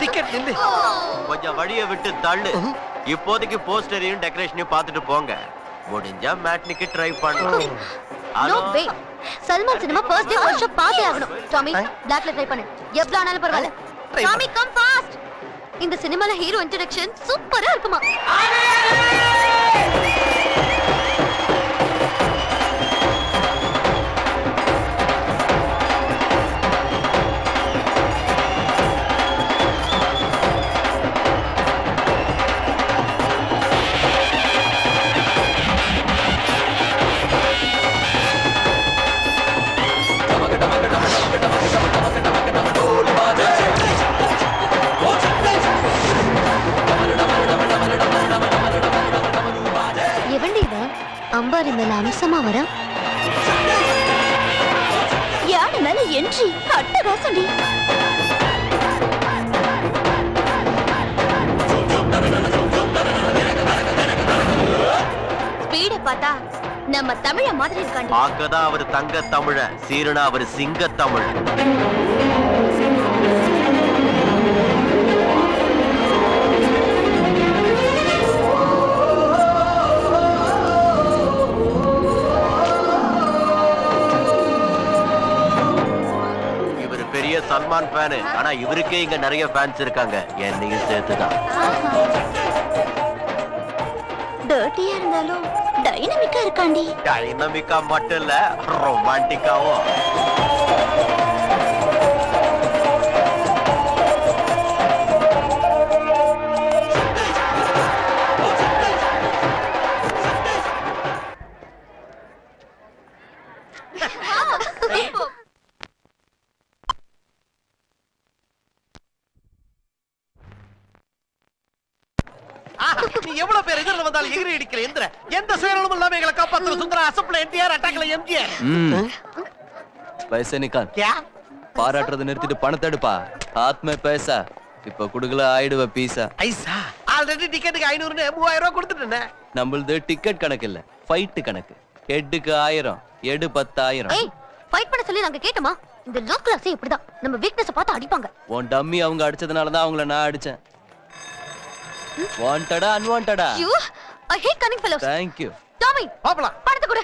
Ticket நில்லு. கொஞ்சம் வழிய விட்டு தள்ளு. இப்போதைக்கு போஸ்டரையும் டெக்கரேஷனையும் பார்த்துட்டு போங்க. முடிஞ்சா மேட்னிக்கு ட்ரை பண்ணுங்க. No way. Salman cinema first day first show பாத்தே ஆகணும். டாமி பிளாக்ல ட்ரை பண்ணு. எவ்வளவு ஆனாலும் பரவாயில்ல. Tommy come fast. இந்த சினிமால ஹீரோ இன்ட்ரோடக்ஷன் சூப்பரா இருக்குமா? அம்பாரி மேல அம்சமா வர யாரு மேல என்ட்ரி அட்டகாசண்டி. ஸ்பீட பார்த்தா நம்ம தமிழ மாதிரி இருக்காண்டி. பார்க்கதான் அவர் தங்க தமிழ, சீரனா அவர் சிங்க தமிழ். சல்மான் ஃபேன். ஆனா இவருக்கே இங்க நிறைய ஃபேன்ஸ் இருக்காங்க, என்னையும் சேர்த்துதான். டர்ட்டியா இருந்தாலும் டைனமிக்கா இருக்காண்டி. டைனமிக்கா மட்டும் இல்ல, ரொமான்டிக்காவும். நீ எவ்வளவு பேர் எதிரில வந்தாலும் எகிரி அடிக்கிற எந்திர எந்த சுயநலமும் இல்லாம எங்களை காப்பாத்துற சுந்தர அசப்ல என்டிஆர் அட்டாக்ல எம்ஜிஆர். पैसे निकाल. क्या? பாராட்டுறது நிறுத்திட்டு பணத்தை எடுப்பா. ஆத்ம पैसा இப்ப குடுக்கல ஆயிடுவ பீஸா. ஐசா ஆல்ரெடி டிக்கெட்டுக்கு 500 ன்னு 3000 ரூபாய் கொடுத்துட்டேன். நம்மளது டிக்கெட் கணக்கு இல்ல, ஃபைட் கணக்கு. ஹெட்டுக்கு 1000, எடு 10,000. ஏய் ஃபைட் பண்ண சொல்லி நாங்க கேட்டோமா? இந்த லோ கிளாஸே இப்படிதான் நம்ம வீக்னஸ் பார்த்து அடிப்பாங்க. உன் டம்மி அவங்க அடிச்சதனால தான் அவங்கள நான் அடிச்சேன். வாண்டடா அன்வாண்டடா? You I hate cunning fellows. Thank you. டாமி பாப்பலாம். பணத்தை கொடு.